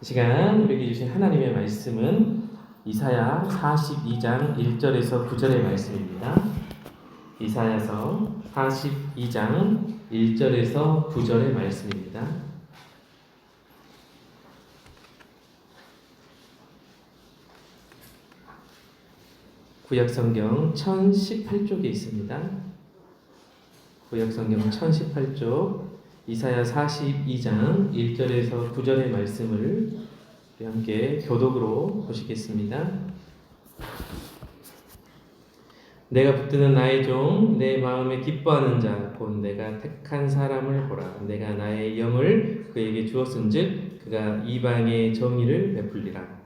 이 시간 우리에게 주신 하나님의 말씀은 이사야 42장 1절에서 9절의 말씀입니다. 이사야서 42장 1절에서 9절의 말씀입니다. 구약성경 1018쪽에 있습니다. 구약성경 1018쪽 이사야 42장 1절에서 9절의 말씀을 함께 교독으로 보시겠습니다. 내가 붙드는 나의 종, 내 마음에 기뻐하는 자, 곧 내가 택한 사람을 보라. 내가 나의 영을 그에게 주었은즉 그가 이방의 정의를 베풀리라.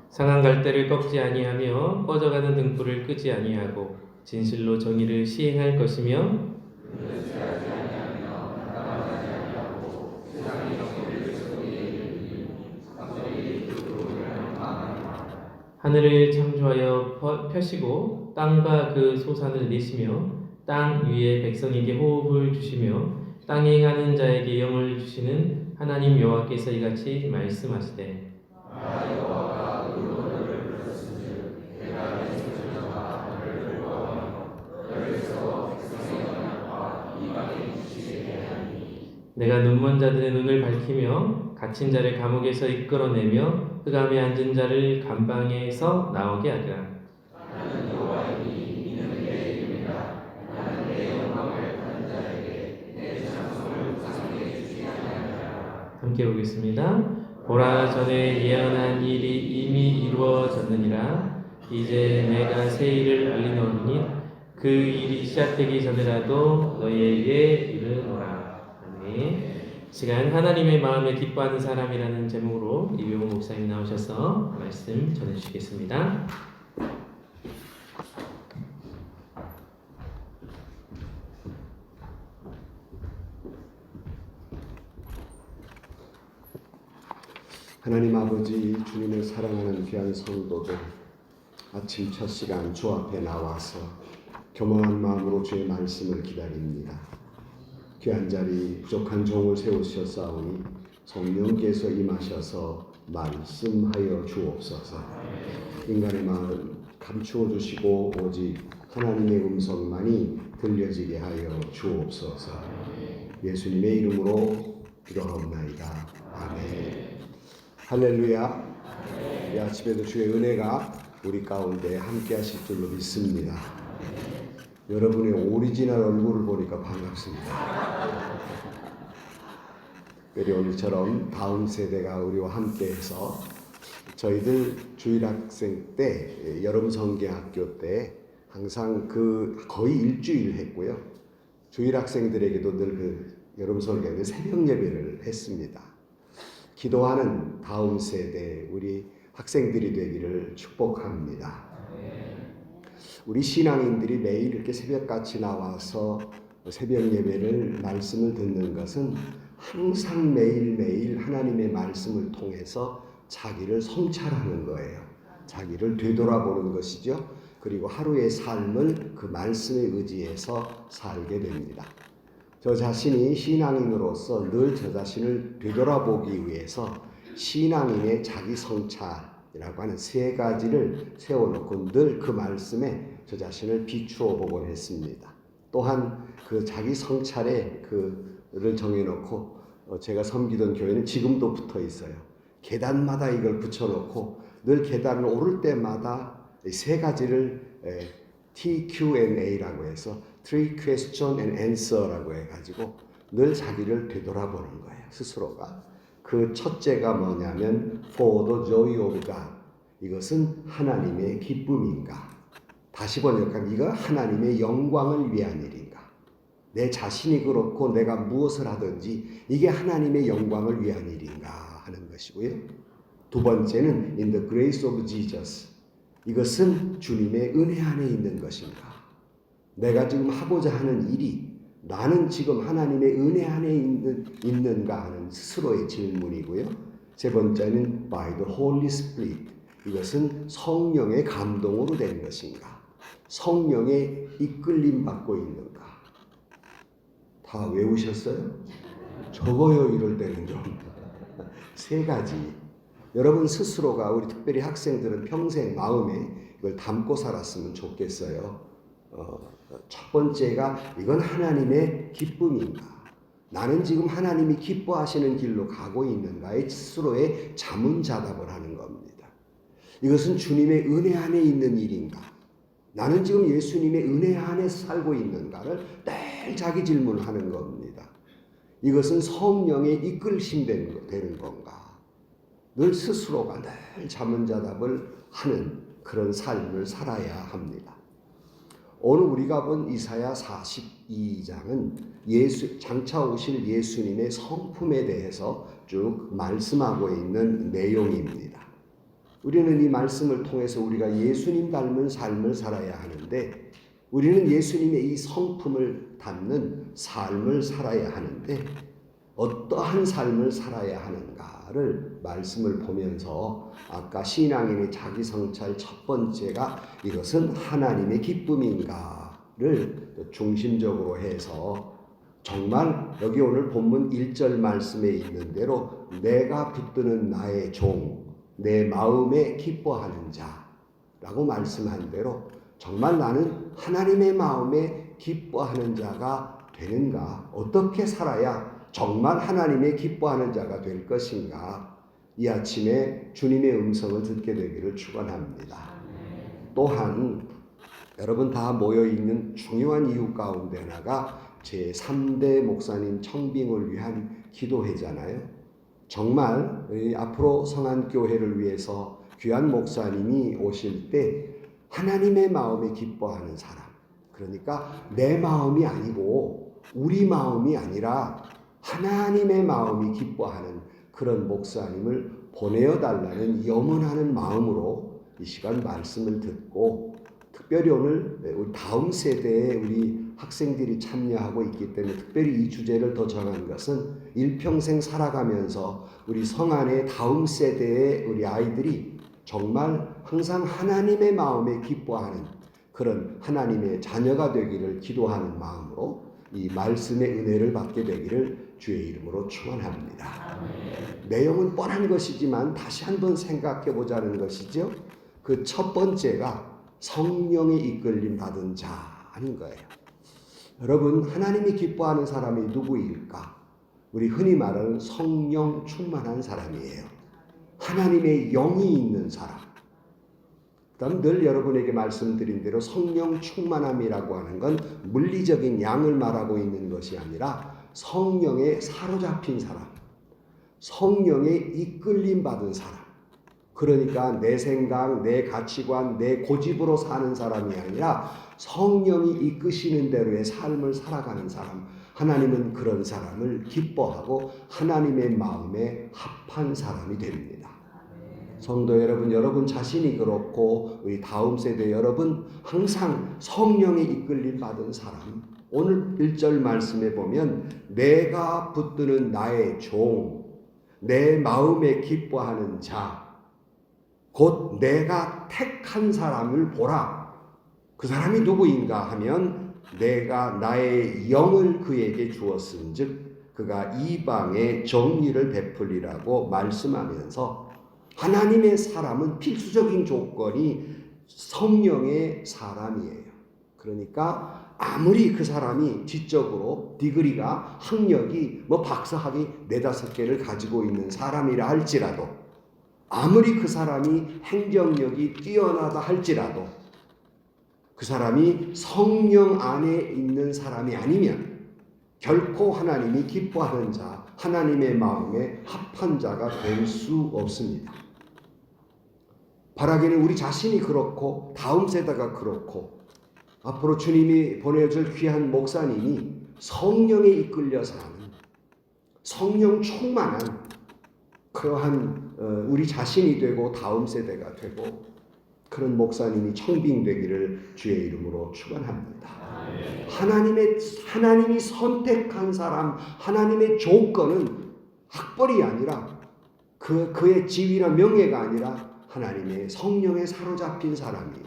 상한 갈대를 꺾지 아니하며 꺼져가는 등불을 끄지 아니하고 진실로 정의를 시행할 것이며 하늘을 창조하여 펴시고 땅과 그 소산을 내시며 땅 위에 백성에게 호흡을 주시며 땅에 가는 자에게 영을 주시는 하나님 여호와께서 이같이 말씀하시되 내가 눈먼 자들의 눈을 밝히며 갇힌 자를 감옥에서 이끌어내며 흑암에 앉은 자를 감방에서 나오게 하리라. 함께 보겠습니다. 보라, 전에 예언한 일이 이미 이루어졌느니라. 이제 내가 새 일을 알리노니 그 일이 시작되기 전에라도 너희에게 이르노라. 아멘. 시간 하나님의 마음에 기뻐하는 사람이라는 제목으로 이병호 목사님 나오셔서 말씀 전해주시겠습니다. 하나님 아버지, 주님을 사랑하는 귀한 성도들, 아침 첫 시간 주 앞에 나와서 겸허한 마음으로 주의 말씀을 기다립니다. 귀한 자리 부족한 종을 세우셨사오니 성령께서 임하셔서 말씀하여 주옵소서. 인간의 마음 감추어 주시고 오직 하나님의 음성만이 들려지게 하여 주옵소서. 예수님의 이름으로 기도하옵나이다. 아멘. 할렐루야. 이 아침에도 주의 은혜가 우리 가운데 함께 하실 줄로 믿습니다. 여러분의 오리지널 얼굴을 보니까 반갑습니다. 특별히 오늘처럼 다음 세대가 우리와 함께해서 저희들 주일학생 때 여름 성경학교 때 항상 거의 일주일 했고요. 주일학생들에게도 늘 여름 성경의 새벽 예배를 했습니다. 기도하는 다음 세대 우리 학생들이 되기를 축복합니다. 우리 신앙인들이 매일 이렇게 새벽같이 나와서 새벽 예배를 말씀을 듣는 것은 항상 매일매일 하나님의 말씀을 통해서 자기를 성찰하는 거예요. 자기를 되돌아보는 것이죠. 그리고 하루의 삶을 그 말씀에 의지해서 살게 됩니다. 저 자신이 신앙인으로서 늘 저 자신을 되돌아보기 위해서 신앙인의 자기 성찰이라고 하는 세 가지를 세워놓고 늘 그 말씀에 저 자신을 비추어 보곤 했습니다. 또한 그 자기 성찰에 그를 정해놓고 제가 섬기던 교회는 지금도 붙어 있어요. 계단마다 이걸 붙여놓고 늘 계단을 오를 때마다 세 가지를 TQ&A라고 해서 Three Question and Answer라고 해가지고 늘 자기를 되돌아보는 거예요. 스스로가. 그 첫째가 뭐냐면 For the joy of God. 이것은 하나님의 기쁨인가? 다시 번역하면 이거 하나님의 영광을 위한 일인가? 내 자신이 그렇고 내가 무엇을 하든지 이게 하나님의 영광을 위한 일인가 하는 것이고요. 두 번째는 In the grace of Jesus. 이것은 주님의 은혜 안에 있는 것인가? 내가 지금 하고자 하는 일이 나는 지금 하나님의 은혜 안에 있는가 하는 스스로의 질문이고요. 세 번째는 by the Holy Spirit. 이것은 성령의 감동으로 된 것인가? 성령의 이끌림 받고 있는가? 다 외우셨어요? 적어요 이럴 때는 좀. 세 가지. 여러분 스스로가 우리 특별히 학생들은 평생 마음에 이걸 담고 살았으면 좋겠어요. 첫 번째가 이건 하나님의 기쁨인가? 나는 지금 하나님이 기뻐하시는 길로 가고 있는가에 스스로의 자문자답을 하는 겁니다. 이것은 주님의 은혜 안에 있는 일인가? 나는 지금 예수님의 은혜 안에 살고 있는가를 늘 자기 질문을 하는 겁니다. 이것은 성령의 이끌심 되는 건가? 늘 스스로가 늘 자문자답을 하는 그런 삶을 살아야 합니다. 오늘 우리가 본 이사야 42장은 장차 오실 예수님의 성품에 대해서 쭉 말씀하고 있는 내용입니다. 우리는 이 말씀을 통해서 우리가 예수님 닮은 삶을 살아야 하는데 우리는 예수님의 이 성품을 담는 삶을 살아야 하는데 어떠한 삶을 살아야 하는가를 말씀을 보면서 아까 신앙인의 자기 성찰 첫 번째가 이것은 하나님의 기쁨인가를 중심적으로 해서 정말 여기 오늘 본문 1절 말씀에 있는 대로 내가 붙드는 나의 종 내 마음에 기뻐하는 자라고 말씀한 대로 정말 나는 하나님의 마음에 기뻐하는 자가 되는가? 어떻게 살아야 정말 하나님의 기뻐하는 자가 될 것인가? 이 아침에 주님의 음성을 듣게 되기를 축원합니다. 또한 여러분 다 모여있는 중요한 이유 가운데 하나가 제3대 목사님 청빙을 위한 기도회잖아요. 정말 앞으로 성안교회를 위해서 귀한 목사님이 오실 때 하나님의 마음에 기뻐하는 사람, 그러니까 내 마음이 아니고 우리 마음이 아니라 하나님의 마음이 기뻐하는 그런 목사님을 보내어 달라는 염원하는 마음으로 이 시간 말씀을 듣고 특별히 오늘 우리 다음 세대에 우리 학생들이 참여하고 있기 때문에 특별히 이 주제를 더 정한 것은 일평생 살아가면서 우리 성안의 다음 세대의 우리 아이들이 정말 항상 하나님의 마음에 기뻐하는 그런 하나님의 자녀가 되기를 기도하는 마음으로 이 말씀의 은혜를 받게 되기를 주의 이름으로 축원합니다. 내용은 뻔한 것이지만 다시 한번 생각해 보자는 것이죠. 그 첫 번째가 성령의 이끌림 받은 자인 거예요. 여러분 하나님이 기뻐하는 사람이 누구일까? 우리 흔히 말하는 성령 충만한 사람이에요. 하나님의 영이 있는 사람. 그다음 늘 여러분에게 말씀드린 대로 성령 충만함이라고 하는 건 물리적인 양을 말하고 있는 것이 아니라 성령에 사로잡힌 사람, 성령에 이끌림 받은 사람. 그러니까 내 생각, 내 가치관, 내 고집으로 사는 사람이 아니라 성령이 이끄시는 대로의 삶을 살아가는 사람. 하나님은 그런 사람을 기뻐하고 하나님의 마음에 합한 사람이 됩니다. 성도 여러분, 여러분 자신이 그렇고 우리 다음 세대 여러분 항상 성령의 이끌림 받은 사람. 오늘 1절 말씀에 보면 내가 붙드는 나의 종, 내 마음에 기뻐하는 자, 곧 내가 택한 사람을 보라. 그 사람이 누구인가 하면 내가 나의 영을 그에게 주었은즉 그가 이방에 정의를 베풀리라고 말씀하면서 하나님의 사람은 필수적인 조건이 성령의 사람이에요. 그러니까 아무리 그 사람이 지적으로 디그리가 학력이 박사학위 4-5개를 가지고 있는 사람이라 할지라도 아무리 그 사람이 행정력이 뛰어나다 할지라도 그 사람이 성령 안에 있는 사람이 아니면 결코 하나님이 기뻐하는 자, 하나님의 마음에 합한 자가 될 수 없습니다. 바라기는 우리 자신이 그렇고 다음 세대가 그렇고 앞으로 주님이 보내줄 귀한 목사님이 성령에 이끌려 사는 성령 충만한 그러한 우리 자신이 되고 다음 세대가 되고 그런 목사님이 청빙되기를 주의 이름으로 축원합니다. 하나님이 선택한 사람, 하나님의 조건은 학벌이 아니라 그의 지위나 명예가 아니라 하나님의 성령에 사로잡힌 사람이에요.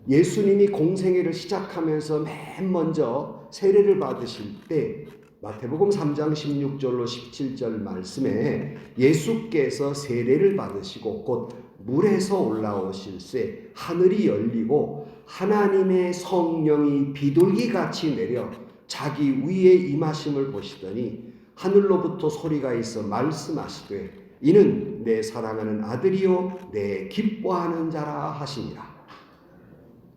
예수님이 공생애를 시작하면서 맨 먼저 세례를 받으실 때 마태복음 3장 16절로 17절 말씀에 예수께서 세례를 받으시고 곧 물에서 올라오실 새 하늘이 열리고 하나님의 성령이 비둘기같이 내려 자기 위에 임하심을 보시더니 하늘로부터 소리가 있어 말씀하시되 이는 내 사랑하는 아들이요 내 기뻐하는 자라 하시니라.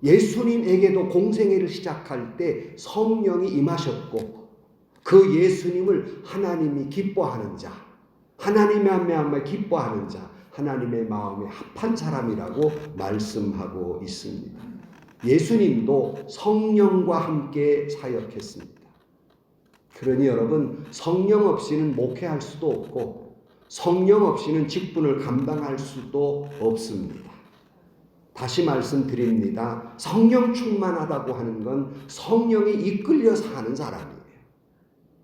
예수님에게도 공생애를 시작할 때 성령이 임하셨고 그 예수님을 하나님이 기뻐하는 자, 하나님의 말미암아 기뻐하는 자, 하나님의 마음에 합한 사람이라고 말씀하고 있습니다. 예수님도 성령과 함께 사역했습니다. 그러니 여러분, 성령 없이는 목회할 수도 없고 성령 없이는 직분을 감당할 수도 없습니다. 다시 말씀드립니다. 성령 충만하다고 하는 건 성령이 이끌려 사는 사람이에요.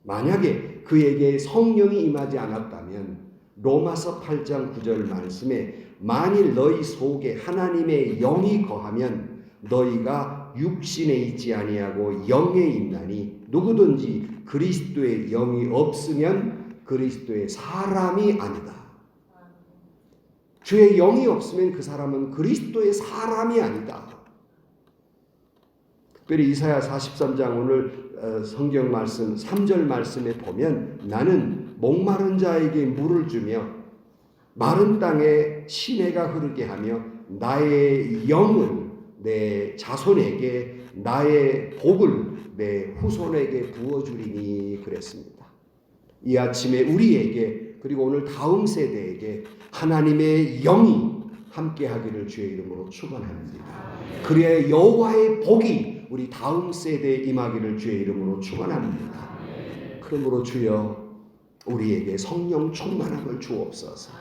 만약에 그에게 성령이 임하지 않았다면 로마서 8장 9절 말씀에 만일 너희 속에 하나님의 영이 거하면 너희가 육신에 있지 아니하고 영에 있나니 누구든지 그리스도의 영이 없으면 그리스도의 사람이 아니다. 주의 영이 없으면 그 사람은 그리스도의 사람이 아니다. 특별히 이사야 43장 오늘 성경 말씀 3절 말씀에 보면 나는 목마른 자에게 물을 주며 마른 땅에 시내가 흐르게 하며 나의 영을 내 자손에게 나의 복을 내 후손에게 부어주리니 그랬습니다. 이 아침에 우리에게 그리고 오늘 다음 세대에게 하나님의 영이 함께하기를 주의 이름으로 축원합니다. 그래야 여호와의 복이 우리 다음 세대에 임하기를 주의 이름으로 축원합니다. 그러므로 주여 우리에게 성령 충만함을 주옵소서.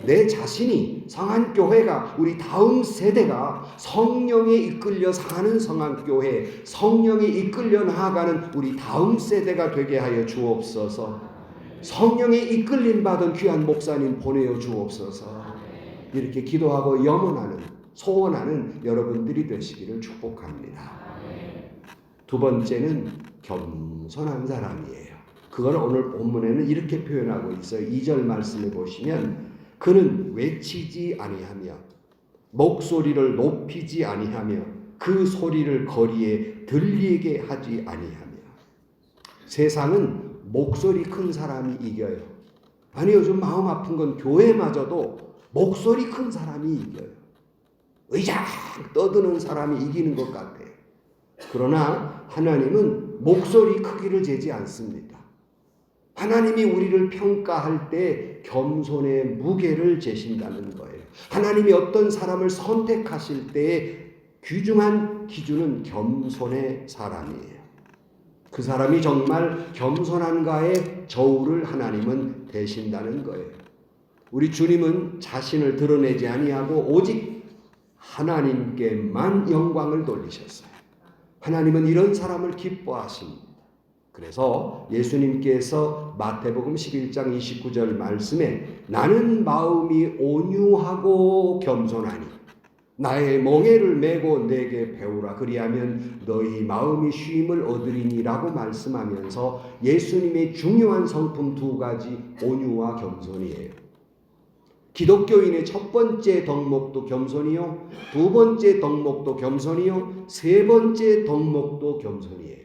내 자신이 성안교회가 우리 다음 세대가 성령에 이끌려 사는 성안교회, 성령에 이끌려 나아가는 우리 다음 세대가 되게 하여 주옵소서. 성령에 이끌림 받은 귀한 목사님 보내어 주옵소서. 이렇게 기도하고 염원하는 소원하는 여러분들이 되시기를 축복합니다. 두 번째는 겸손한 사람이에요. 그걸 오늘 본문에는 이렇게 표현하고 있어요. 2절 말씀에 보시면 그는 외치지 아니하며 목소리를 높이지 아니하며 그 소리를 거리에 들리게 하지 아니하며. 세상은 목소리 큰 사람이 이겨요. 아니 요즘 마음 아픈 건 교회마저도 목소리 큰 사람이 이겨요. 의장 떠드는 사람이 이기는 것 같아요. 그러나 하나님은 목소리 크기를 재지 않습니다. 하나님이 우리를 평가할 때 겸손의 무게를 재신다는 거예요. 하나님이 어떤 사람을 선택하실 때의 귀중한 기준은 겸손의 사람이에요. 그 사람이 정말 겸손한가의 저울을 하나님은 대신다는 거예요. 우리 주님은 자신을 드러내지 아니하고 오직 하나님께만 영광을 돌리셨어요. 하나님은 이런 사람을 기뻐하십니다. 그래서 예수님께서 마태복음 11장 29절 말씀에 나는 마음이 온유하고 겸손하니 나의 멍에를 메고 내게 배우라 그리하면 너희 마음이 쉼을 얻으리니라고 말씀하면서 예수님의 중요한 성품 두 가지 온유와 겸손이에요. 기독교인의 첫 번째 덕목도 겸손이요, 두 번째 덕목도 겸손이요, 세 번째 덕목도 겸손이에요.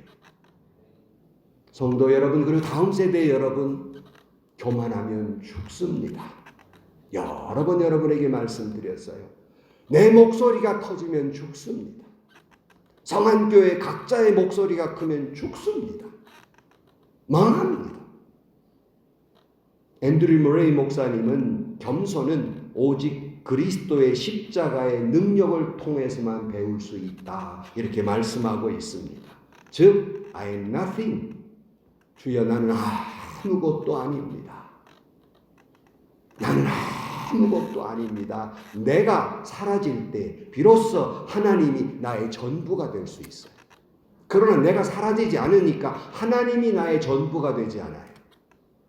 성도 여러분 그리고 다음 세대 여러분 교만하면 죽습니다. 여러 번 여러분에게 말씀드렸어요. 내 목소리가 커지면 죽습니다. 성안교회 각자의 목소리가 크면 죽습니다. 망합니다. 앤드류 머레이 목사님은 겸손은 오직 그리스도의 십자가의 능력을 통해서만 배울 수 있다 이렇게 말씀하고 있습니다. 즉 I am nothing. 주여 나는 아무것도 아닙니다. 나는 아무것도 아닙니다. 내가 사라질 때 비로소 하나님이 나의 전부가 될 수 있어요. 그러나 내가 사라지지 않으니까 하나님이 나의 전부가 되지 않아요.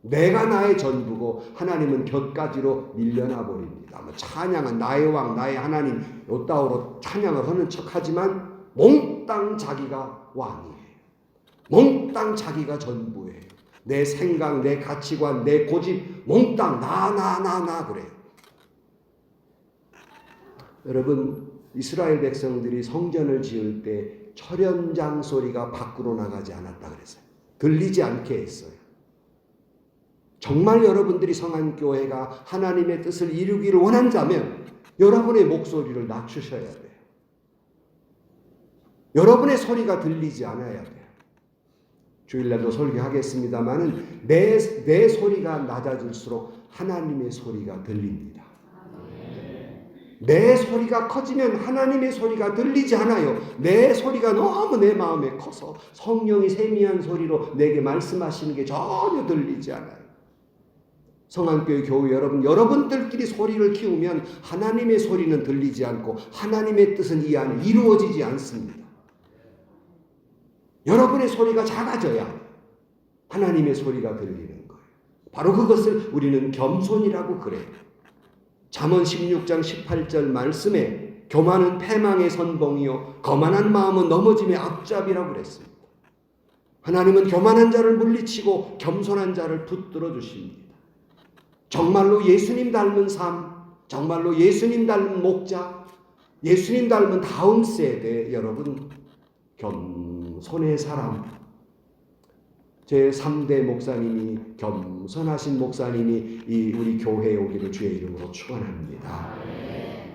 내가 나의 전부고 하나님은 곁가지로 밀려나 버립니다. 뭐 찬양은 나의 왕, 나의 하나님 요따오로 찬양을 하는 척하지만 몽땅 자기가 왕이에요. 몽땅 자기가 전부예요. 내 생각, 내 가치관, 내 고집 몽땅 나 그래요. 여러분, 이스라엘 백성들이 성전을 지을 때 철연장 소리가 밖으로 나가지 않았다 그랬어요. 들리지 않게 했어요. 정말 여러분들이 성안교회가 하나님의 뜻을 이루기를 원한다면 여러분의 목소리를 낮추셔야 돼요. 여러분의 소리가 들리지 않아야 돼요. 주일날도 설교하겠습니다마는 내 소리가 낮아질수록 하나님의 소리가 들립니다. 내 소리가 커지면 하나님의 소리가 들리지 않아요. 내 소리가 너무 내 마음에 커서 성령이 세미한 소리로 내게 말씀하시는 게 전혀 들리지 않아요. 성안교회 교회 여러분, 여러분들끼리 소리를 키우면 하나님의 소리는 들리지 않고 하나님의 뜻은 이 안에 이루어지지 않습니다. 여러분의 소리가 작아져야 하나님의 소리가 들리는 거예요. 바로 그것을 우리는 겸손이라고 그래요. 잠언 16장 18절 말씀에 교만은 패망의 선봉이요 거만한 마음은 넘어짐의 앞잡이라고 그랬습니다. 하나님은 교만한 자를 물리치고 겸손한 자를 붙들어 주십니다. 정말로 예수님 닮은 삶, 정말로 예수님 닮은 목자, 예수님 닮은 다음 세대 여러분, 겸손의 사람, 제 3대 목사님이 겸손하신 목사님이 이 우리 교회에 오기를 주의 이름으로 축원합니다.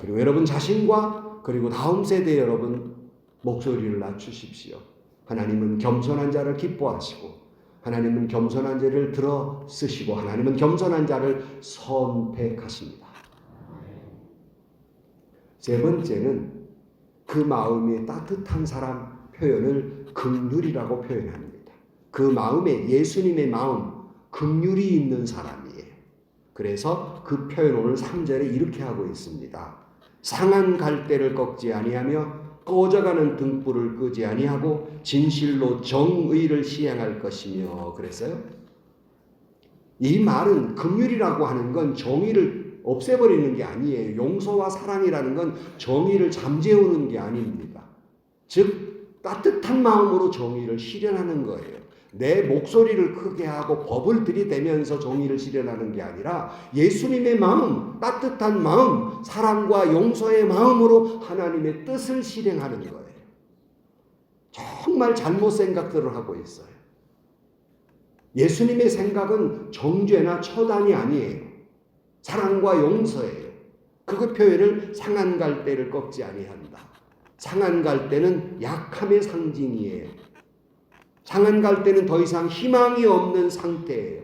그리고 여러분 자신과 그리고 다음 세대 여러분 목소리를 낮추십시오. 하나님은 겸손한 자를 기뻐하시고 하나님은 겸손한 자를 들어 쓰시고 하나님은 겸손한 자를 선택하십니다. 세 번째는 그 마음이 따뜻한 사람 표현을 긍휼이라고 표현합니다. 그 마음에 예수님의 마음, 긍휼이 있는 사람이에요. 그래서 그 표현 오늘 3절에 이렇게 하고 있습니다. 상한 갈대를 꺾지 아니하며 꺼져가는 등불을 끄지 아니하고 진실로 정의를 시행할 것이며 그랬어요. 이 말은 긍휼이라고 하는 건 정의를 없애버리는 게 아니에요. 용서와 사랑이라는 건 정의를 잠재우는 게 아닙니다. 즉 따뜻한 마음으로 정의를 실현하는 거예요. 내 목소리를 크게 하고 법을 들이대면서 정의를 실현하는 게 아니라 예수님의 마음, 따뜻한 마음, 사랑과 용서의 마음으로 하나님의 뜻을 실행하는 거예요. 정말 잘못 생각들을 하고 있어요. 예수님의 생각은 정죄나 처단이 아니에요. 사랑과 용서예요. 그 표현을 상한 갈대를 꺾지 아니한다. 상한 갈대는 약함의 상징이에요. 상한 갈대는 더 이상 희망이 없는 상태예요.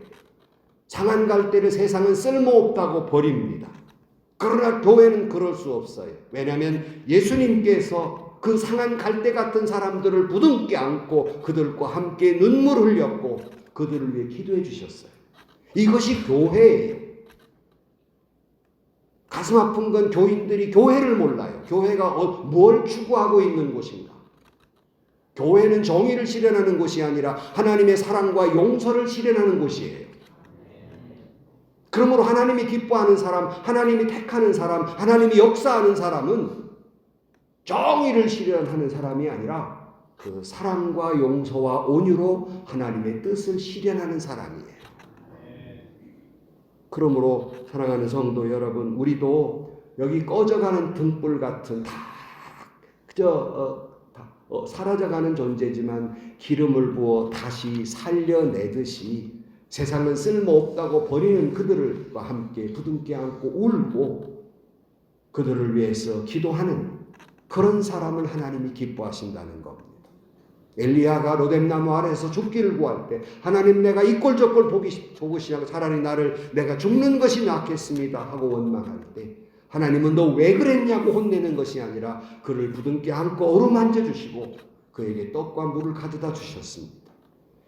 상한 갈대를 세상은 쓸모없다고 버립니다. 그러나 교회는 그럴 수 없어요. 왜냐하면 예수님께서 그 상한 갈대 같은 사람들을 부둥켜 안고 그들과 함께 눈물을 흘렸고 그들을 위해 기도해 주셨어요. 이것이 교회예요. 가슴 아픈 건 교인들이 교회를 몰라요. 교회가 뭘 추구하고 있는 곳인가? 교회는 정의를 실현하는 곳이 아니라 하나님의 사랑과 용서를 실현하는 곳이에요. 그러므로 하나님이 기뻐하는 사람, 하나님이 택하는 사람, 하나님이 역사하는 사람은 정의를 실현하는 사람이 아니라 그 사랑과 용서와 온유로 하나님의 뜻을 실현하는 사람이에요. 그러므로 사랑하는 성도 여러분, 우리도 여기 꺼져가는 등불 같은 사라져가는 존재지만 기름을 부어 다시 살려내듯이 세상은 쓸모없다고 버리는 그들과 함께 부둥켜 안고 울고 그들을 위해서 기도하는 그런 사람을 하나님이 기뻐하신다는 겁니다. 엘리야가 로뎀나무 아래에서 죽기를 구할 때 하나님 내가 이 꼴 저 꼴 보고 싶고 차라리 내가 죽는 것이 낫겠습니다 하고 원망할 때 하나님은 너 왜 그랬냐고 혼내는 것이 아니라 그를 부둥켜 안고 어루만져 주시고 그에게 떡과 물을 가져다 주셨습니다.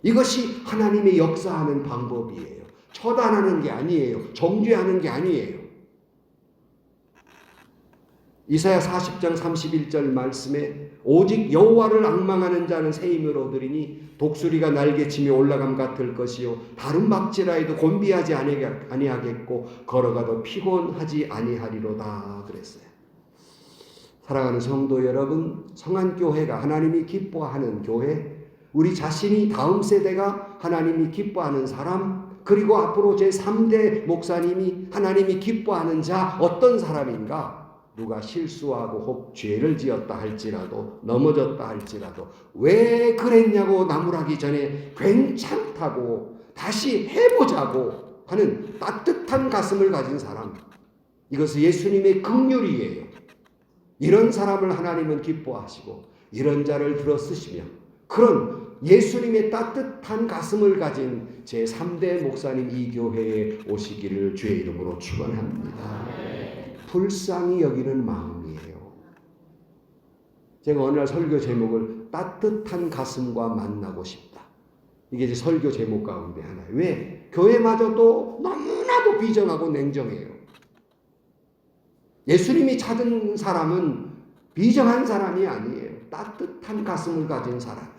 이것이 하나님의 역사하는 방법이에요. 처단하는 게 아니에요. 정죄하는 게 아니에요. 이사야 40장 31절 말씀에 오직 여호와를 앙망하는 자는 새 힘을 얻으리니 독수리가 날개치며 올라감 같을 것이요 다른 박질하여도 곤비하지 아니하겠고 걸어가도 피곤하지 아니하리로다 그랬어요. 사랑하는 성도 여러분, 성안교회가 하나님이 기뻐하는 교회, 우리 자신이 다음 세대가 하나님이 기뻐하는 사람, 그리고 앞으로 제3대 목사님이 하나님이 기뻐하는 자 어떤 사람인가? 누가 실수하고 혹 죄를 지었다 할지라도 넘어졌다 할지라도 왜 그랬냐고 나무라기 전에 괜찮다고 다시 해보자고 하는 따뜻한 가슴을 가진 사람, 이것은 예수님의 긍휼이에요. 이런 사람을 하나님은 기뻐하시고 이런 자를 들어 쓰시며 그런 예수님의 따뜻한 가슴을 가진 제3대 목사님 이 교회에 오시기를 주의 이름으로 축원합니다. 불쌍히 여기는 마음이에요. 제가 어느 날 설교 제목을 따뜻한 가슴과 만나고 싶다. 이게 제 설교 제목 가운데 하나예요. 왜? 교회마저도 너무나도 비정하고 냉정해요. 예수님이 찾은 사람은 비정한 사람이 아니에요. 따뜻한 가슴을 가진 사람이에요.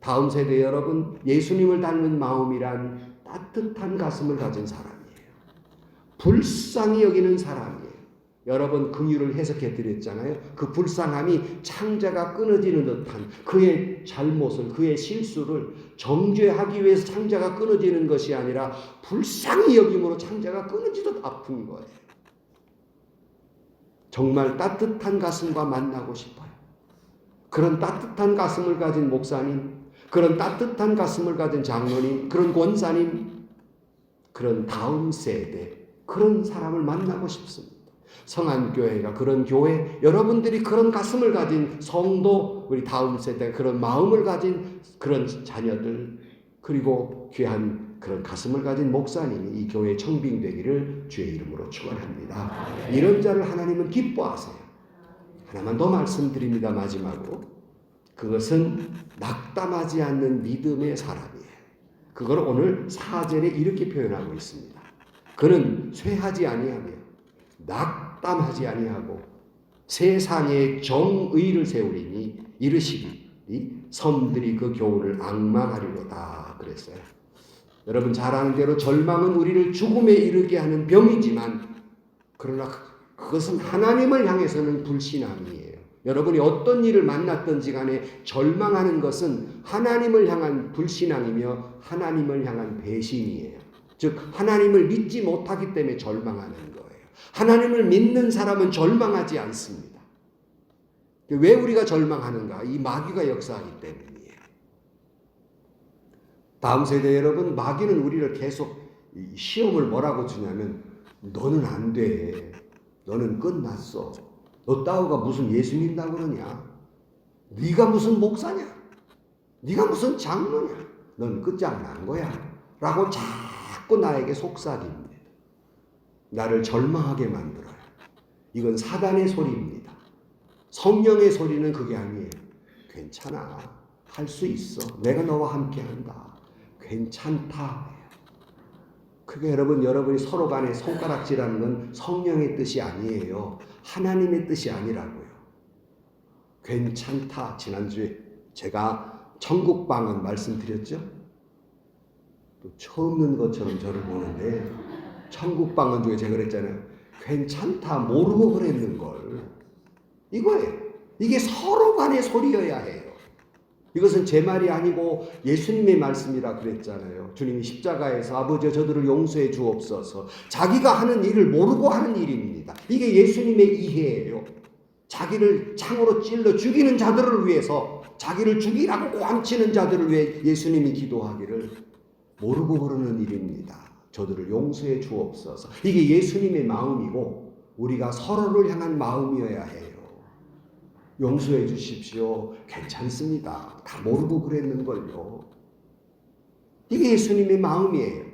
다음 세대 여러분, 예수님을 닮은 마음이란 따뜻한 가슴을 가진 사람이에요. 불쌍히 여기는 사람이에요. 여러분 긍휼을 해석해 드렸잖아요. 그 불쌍함이 창자가 끊어지는 듯한 그의 잘못을, 그의 실수를 정죄하기 위해서 창자가 끊어지는 것이 아니라 불쌍히 여김으로 창자가 끊어지듯 아픈 거예요. 정말 따뜻한 가슴과 만나고 싶어요. 그런 따뜻한 가슴을 가진 목사님, 그런 따뜻한 가슴을 가진 장로님, 그런 권사님, 그런 다음 세대, 그런 사람을 만나고 싶습니다. 성안교회가 그런 교회, 여러분들이 그런 가슴을 가진 성도, 우리 다음 세대 그런 마음을 가진 그런 자녀들, 그리고 귀한 그런 가슴을 가진 목사님이 이 교회에 청빙되기를 주의 이름으로 축원합니다. 이런 자를 하나님은 기뻐하세요. 하나만 더 말씀드립니다. 마지막으로. 그것은 낙담하지 않는 믿음의 사람이에요. 그걸 오늘 4절에 이렇게 표현하고 있습니다. 그는 쇠하지 아니하며 낙담하지 아니하고 세상에 정의를 세우리니 이르시기 섬들이 그 교훈을 앙망하리로다 그랬어요. 여러분 잘 아는 대로 절망은 우리를 죽음에 이르게 하는 병이지만 그러나 그것은 하나님을 향해서는 불신앙이에요. 여러분이 어떤 일을 만났든지 간에 절망하는 것은 하나님을 향한 불신앙이며 하나님을 향한 배신이에요. 즉 하나님을 믿지 못하기 때문에 절망하는 거예요. 하나님을 믿는 사람은 절망하지 않습니다. 왜 우리가 절망하는가? 이 마귀가 역사하기 때문이에요. 다음 세대 여러분, 마귀는 우리를 계속 시험을 뭐라고 주냐면 너는 안 돼. 너는 끝났어. 너 따위가 무슨 예수 믿는다고 그러냐? 네가 무슨 목사냐? 네가 무슨 장로냐? 넌 끝장난 거야. 라고 자꾸 나에게 속삭입니다. 나를 절망하게 만들어요. 이건 사단의 소리입니다. 성령의 소리는 그게 아니에요. 괜찮아. 할 수 있어. 내가 너와 함께 한다. 괜찮다. 그게 여러분이 서로 간에 손가락질하는 건 성령의 뜻이 아니에요. 하나님의 뜻이 아니라고요. 괜찮다. 지난주에 제가 천국방언 말씀드렸죠? 또 처음 는 것처럼 저를 보는데 천국방언 중에 제가 그랬잖아요. 괜찮다. 모르고 그랬는걸. 이거예요. 이게 서로 간의 소리여야 해요. 이것은 제 말이 아니고 예수님의 말씀이라 그랬잖아요. 주님이 십자가에서 아버지 저들을 용서해 주옵소서. 자기가 하는 일을 모르고 하는 일입니다. 이게 예수님의 이해예요. 자기를 창으로 찔러 죽이는 자들을 위해서, 자기를 죽이라고 꽝치는 자들을 위해 예수님이 기도하기를 모르고 그러는 일입니다. 저들을 용서해 주옵소서. 이게 예수님의 마음이고 우리가 서로를 향한 마음이어야 해요. 용서해 주십시오. 괜찮습니다. 다 모르고 그랬는걸요. 이게 예수님의 마음이에요.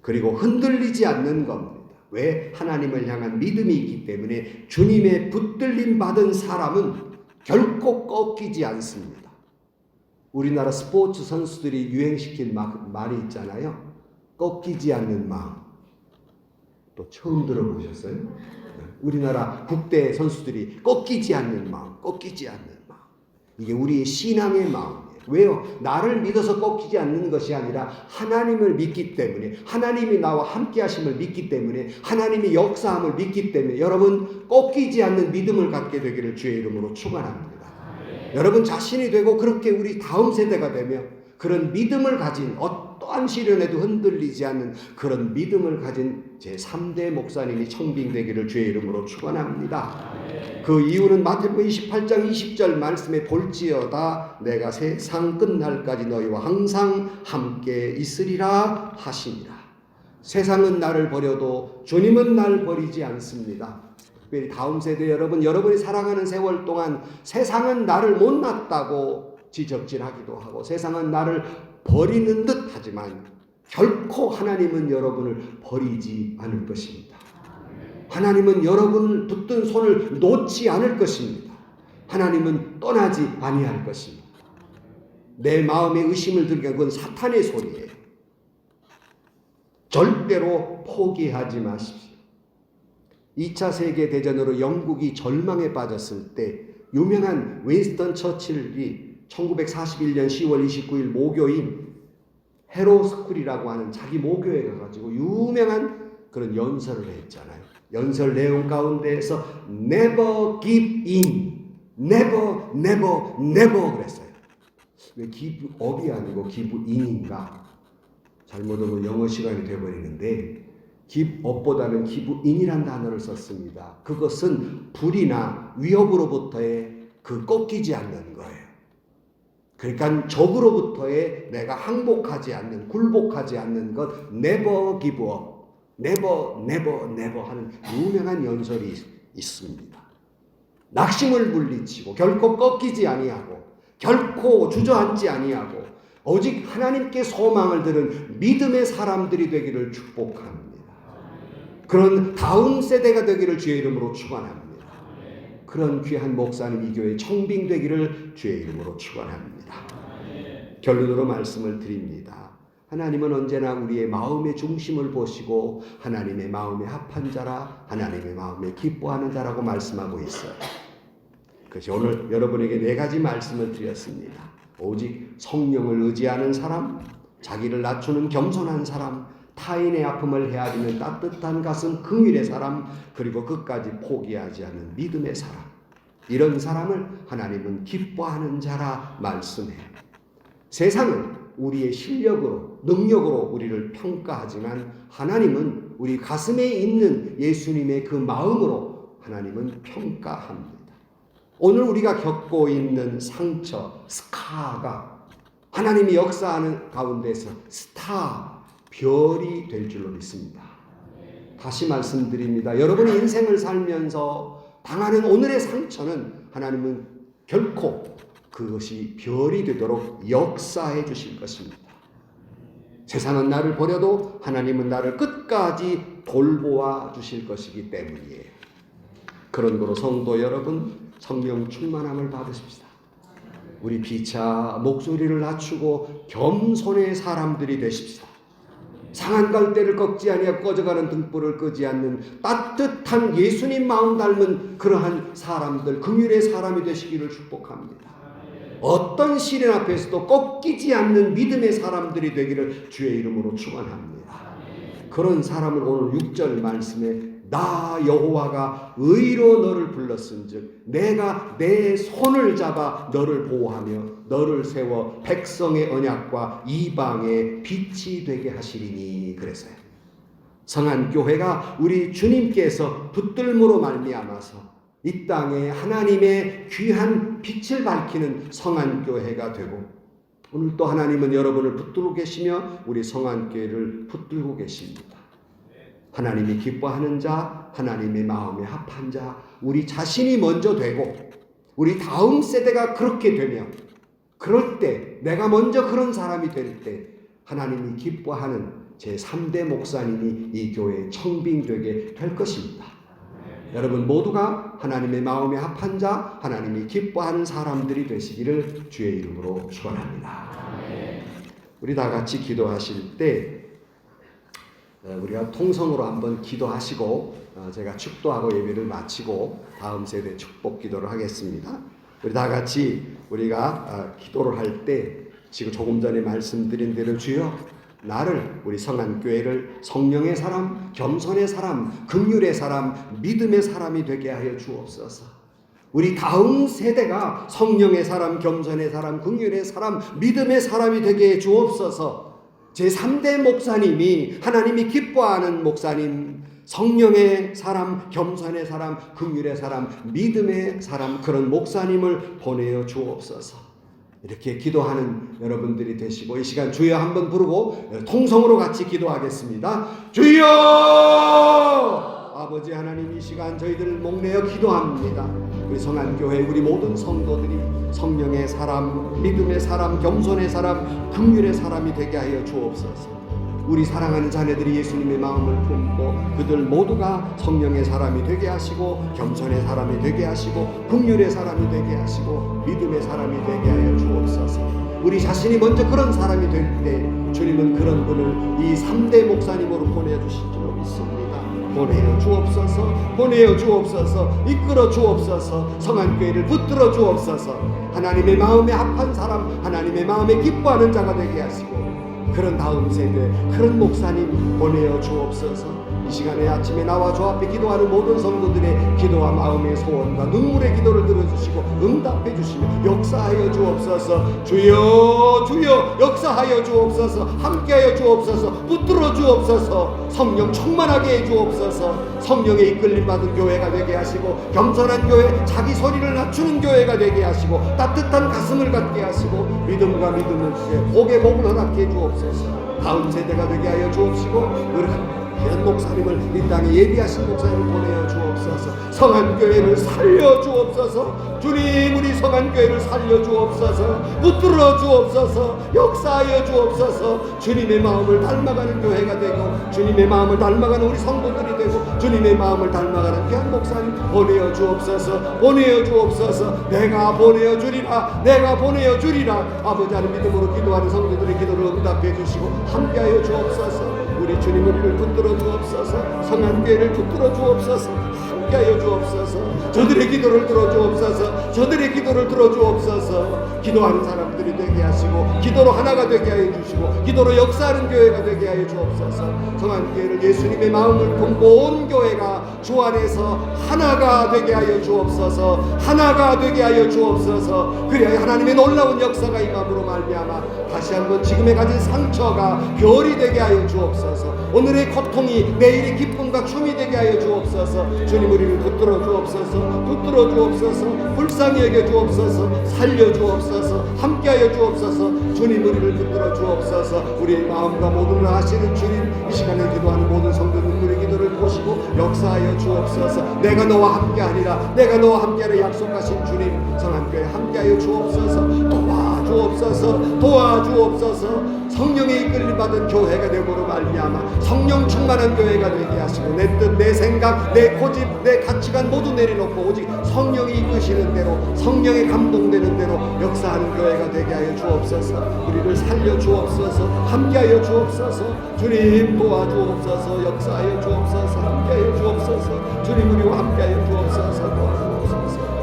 그리고 흔들리지 않는 겁니다. 왜? 하나님을 향한 믿음이 있기 때문에 주님의 붙들림 받은 사람은 결코 꺾이지 않습니다. 우리나라 스포츠 선수들이 유행시킨 말이 있잖아요. 꺾이지 않는 마음. 또 처음 들어보셨어요? 우리나라 국대 선수들이 꺾이지 않는 마음, 꺾이지 않는 마음. 이게 우리의 신앙의 마음이에요. 왜요? 나를 믿어서 꺾이지 않는 것이 아니라 하나님을 믿기 때문에, 하나님이 나와 함께 하심을 믿기 때문에, 하나님의 역사함을 믿기 때문에 여러분 꺾이지 않는 믿음을 갖게 되기를 주의 이름으로 축원합니다. 여러분 자신이 되고 그렇게 우리 다음 세대가 되며 그런 믿음을 가진 어떠한 시련에도 흔들리지 않는 그런 믿음을 가진 제3대 목사님이 청빙되기를 주의 이름으로 축원합니다. 그 이유는 마태복음 28장 20절 말씀에 볼지어다 내가 세상 끝날까지 너희와 항상 함께 있으리라 하시니라. 세상은 나를 버려도 주님은 날 버리지 않습니다. 특별히 다음 세대 여러분, 여러분이 살아가는 세월 동안 세상은 나를 못났다고 지적질하기도 하고 세상은 나를 버리는 듯 하지만 결코 하나님은 여러분을 버리지 않을 것입니다. 하나님은 여러분을 붙든 손을 놓지 않을 것입니다. 하나님은 떠나지 아니할 것입니다. 내 마음에 의심을 들게 그건 사탄의 소리예요. 절대로 포기하지 마십시오. 2차 세계대전으로 영국이 절망에 빠졌을 때 유명한 윈스턴 처칠이 1941년 10월 29일 모교인 헤로스쿨이라고 하는 자기 모교에 가가지고 유명한 그런 연설을 했잖아요. 연설 내용 가운데에서 never give in, never, never, never 그랬어요. 왜 give up이 아니고 give in인가? 잘못하면 영어 시간이 되어버리는데 give up보다는 give in이라는 단어를 썼습니다. 그것은 불이나 위협으로부터의 그 꺾이지 않는 거예요. 그러니까 적으로부터의 내가 항복하지 않는, 굴복하지 않는 것, never give up, never, never, never 하는 유명한 연설이 있습니다. 낙심을 물리치고 결코 꺾이지 아니하고 결코 주저앉지 아니하고 오직 하나님께 소망을 들은 믿음의 사람들이 되기를 축복합니다. 그런 다음 세대가 되기를 주의 이름으로 축원합니다. 그런 귀한 목사님 이 교회 청빙되기를 주의 이름으로 축원합니다. 결론으로 말씀을 드립니다. 하나님은 언제나 우리의 마음의 중심을 보시고 하나님의 마음에 합한 자라, 하나님의 마음에 기뻐하는 자라고 말씀하고 있어요. 그래서 오늘 여러분에게 4가지 말씀을 드렸습니다. 오직 성령을 의지하는 사람, 자기를 낮추는 겸손한 사람, 타인의 아픔을 헤아리는 따뜻한 가슴 긍휼의 사람, 그리고 끝까지 포기하지 않는 믿음의 사람. 이런 사람을 하나님은 기뻐하는 자라 말씀해요. 세상은 우리의 실력으로, 능력으로 우리를 평가하지만 하나님은 우리 가슴에 있는 예수님의 그 마음으로 하나님은 평가합니다. 오늘 우리가 겪고 있는 상처, 스카가 하나님이 역사하는 가운데서 스타, 별이 될 줄로 믿습니다. 다시 말씀드립니다. 여러분이 인생을 살면서 당하는 오늘의 상처는 하나님은 결코 그것이 별이 되도록 역사해 주실 것입니다. 세상은 나를 버려도 하나님은 나를 끝까지 돌보아 주실 것이기 때문이에요. 그런 거로 성도 여러분, 성령 충만함을 받으십시다. 우리 피차 목소리를 낮추고 겸손의 사람들이 되십시다. 상한 갈대를 꺾지 아니하고 꺼져가는 등불을 끄지 않는 따뜻한 예수님 마음 닮은 그러한 사람들, 긍휼의 사람이 되시기를 축복합니다. 어떤 시련 앞에서도 꺾이지 않는 믿음의 사람들이 되기를 주의 이름으로 축원합니다. 그런 사람을 오늘 6절 말씀에 나 여호와가 의로 너를 불렀은즉 내가 내 손을 잡아 너를 보호하며 너를 세워 백성의 언약과 이방의 빛이 되게 하시리니 그랬어요. 성안교회가 우리 주님께서 붙들므로 말미암아서 이 땅에 하나님의 귀한 빛을 밝히는 성안교회가 되고 오늘 또 하나님은 여러분을 붙들고 계시며 우리 성안교회를 붙들고 계십니다. 하나님이 기뻐하는 자, 하나님의 마음에 합한 자, 우리 자신이 먼저 되고 우리 다음 세대가 그렇게 되며 그럴 때 내가 먼저 그런 사람이 될 때 하나님이 기뻐하는 제3대 목사님이 이 교회에 청빙되게 될 것입니다. 여러분 모두가 하나님의 마음에 합한 자, 하나님이 기뻐하는 사람들이 되시기를 주의 이름으로 축원합니다. 우리 다 같이 기도하실 때 우리가 통성으로 한번 기도하시고 제가 축도하고 예배를 마치고 다음 세대 축복 기도를 하겠습니다. 우리 다 같이 우리가 기도를 할 때 지금 조금 전에 말씀드린 대로 주여 나를 우리 성안교회를 성령의 사람, 겸손의 사람, 긍휼의 사람, 믿음의 사람이 되게 하여 주옵소서. 우리 다음 세대가 성령의 사람, 겸손의 사람, 긍휼의 사람, 믿음의 사람이 되게 해 주옵소서. 제3대 목사님이 하나님이 기뻐하는 목사님, 성령의 사람, 겸손의 사람, 긍휼의 사람, 믿음의 사람, 그런 목사님을 보내어 주옵소서. 이렇게 기도하는 여러분들이 되시고 이 시간 주여 한번 부르고 통성으로 같이 기도하겠습니다. 주여! 아버지 하나님, 이 시간 저희들 목내어 기도합니다. 우리 성안교회 우리 모든 성도들이 성령의 사람, 믿음의 사람, 겸손의 사람, 긍휼의 사람이 되게 하여 주옵소서. 우리 사랑하는 자녀들이 예수님의 마음을 품고 그들 모두가 성령의 사람이 되게 하시고 겸손의 사람이 되게 하시고 긍휼의 사람이 되게 하시고 믿음의 사람이 되게 하여 주옵소서. 우리 자신이 먼저 그런 사람이 될 때 주님은 그런 분을 이 3대 목사님으로 보내주실 줄로 믿습니다. 보내어 주옵소서. 보내어 주옵소서. 이끌어 주옵소서. 성안교회를 붙들어 주옵소서. 하나님의 마음에 합한 사람, 하나님의 마음에 기뻐하는 자가 되게 하시고 그런 다음 세대, 그런 목사님 보내어 주옵소서. 이 시간에 아침에 나와 주 앞에 기도하는 모든 성도들의 기도와 마음의 소원과 눈물의 기도를 들어주시고 응답해 주시며 역사하여 주옵소서. 주여 주여 역사하여 주옵소서. 함께하여 주옵소서. 붙들어 주옵소서. 성령 충만하게 해 주옵소서. 성령에 이끌림 받은 교회가 되게 하시고 겸손한 교회, 자기 소리를 낮추는 교회가 되게 하시고 따뜻한 가슴을 갖게 하시고 믿음과 믿음을 복의 복을 허락해 주옵소서. 다음 세대가 되게 하여 주옵시고 우리 귀한 목사님을 이 땅에 예비하신 목사님을 보내어 주옵소서. 성안교회를 살려 주옵소서. 주님, 우리 성안교회를 살려 주옵소서. 붙들어 주옵소서. 역사하여 주옵소서. 주님의 마음을 닮아가는 교회가 되고 주님의 마음을 닮아가는 우리 성도들이 되고 주님의 마음을 닮아가는 귀한 목사님 보내어 주옵소서. 보내어 주옵소서. 내가 보내어 주리라. 내가 보내어 주리라. 아버지 하나님, 믿음으로 기도하는 성도들의 기도를 응답해 주시고 함께하여 주옵소서. 우리 주님, 우리를 붙들어 주옵소서. 성안교회를 붙들어 주옵소서. 함께하여 주옵소서. 저들의 기도를 들어 주옵소서. 저들의 기도를 들어 주옵소서. 기도하는 사람들이 되게 하시고 기도로 하나가 되게 하여 주시고 기도로 역사하는 교회가 되게 하여 주옵소서. 성안교회를 예수님의 마음을 품고 온 교회가 주 안에서 하나가 되게 하여 주옵소서. 하나가 되게 하여 주옵소서. 그래야 하나님의 놀라운 역사가 임함으로 말미암아 다시 한번 지금에 가진 상처가 별이 되게 하여 주옵소서. 오늘의 고통이 내일의 기쁨과 춤이 되게 하여 주옵소서. 주님, 우리를 붙들어 주옵소서. 붙들어 주옵소서. 불쌍히 여겨 주옵소서. 살려 주옵소서. 함께하여 주옵소서. 주님, 우리를 붙들어 주옵소서. 우리의 마음과 모든 걸 아시는 주님, 이 시간에 기도하는 모든 성도 눈물의 기도를 보시고 역사하여 주옵소서. 내가 너와 함께하리라. 내가 너와 함께하리라 약속하신 주님, 성안교회 함께하여 주옵소서. 도와주옵소서. 도와주옵소서. 성령의 이끌림 받은 교회가 되므로 말미암아 성령 충만한 교회가 되게 하시고 내 뜻, 내 생각, 내 고집, 내 가치관 모두 내려놓고 오직 성령이 이끄시는 대로, 성령에 감동되는 대로 역사하는 교회가 되게 하여 주옵소서. 우리를 살려 주옵소서. 함께하여 주옵소서. 주님, 도와주옵소서. 역사하여 주옵소서. 함께하여 주옵소서. 주님, 우리와 함께하여 주옵소서. 도와주옵소서.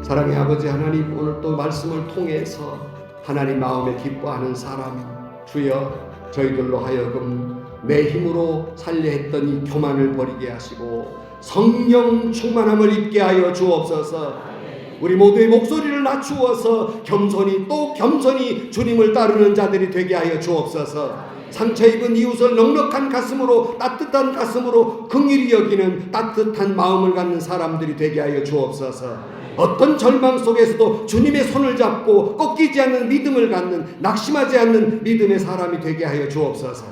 사랑의 아버지 하나님, 오늘 또 말씀을 통해서 하나님 마음에 기뻐하는 사람, 주여 저희들로 하여금 내 힘으로 살려 했던 이 교만을 버리게 하시고 성령 충만함을 입게 하여 주옵소서. 우리 모두의 목소리를 낮추어서 겸손히 또 겸손히 주님을 따르는 자들이 되게 하여 주옵소서. 상처 입은 이웃을 넉넉한 가슴으로, 따뜻한 가슴으로 긍휼히 여기는 따뜻한 마음을 갖는 사람들이 되게 하여 주옵소서. 어떤 절망 속에서도 주님의 손을 잡고 꺾이지 않는 믿음을 갖는, 낙심하지 않는 믿음의 사람이 되게 하여 주옵소서.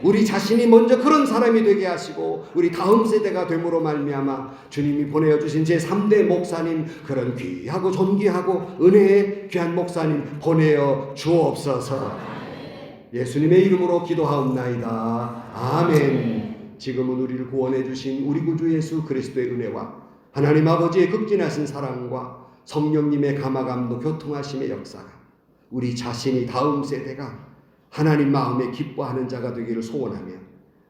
우리 자신이 먼저 그런 사람이 되게 하시고 우리 다음 세대가 됨으로 말미암아 주님이 보내어 주신 제3대 목사님, 그런 귀하고 존귀하고 은혜의 귀한 목사님 보내어 주옵소서. 예수님의 이름으로 기도하옵나이다. 아멘. 지금은 우리를 구원해 주신 우리 구주 예수 그리스도의 은혜와 하나님 아버지의 극진하신 사랑과 성령님의 감화감도 교통하심의 역사가 우리 자신이 다음 세대가 하나님 마음에 기뻐하는 자가 되기를 소원하며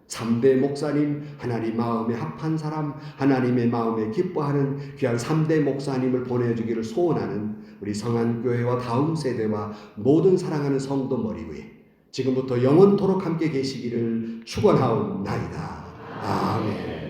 3대 목사님, 하나님 마음에 합한 사람, 하나님의 마음에 기뻐하는 귀한 3대 목사님을 보내주기를 소원하는 우리 성안교회와 다음 세대와 모든 사랑하는 성도 머리 위에 지금부터 영원토록 함께 계시기를 축원하옵나이다. 아멘.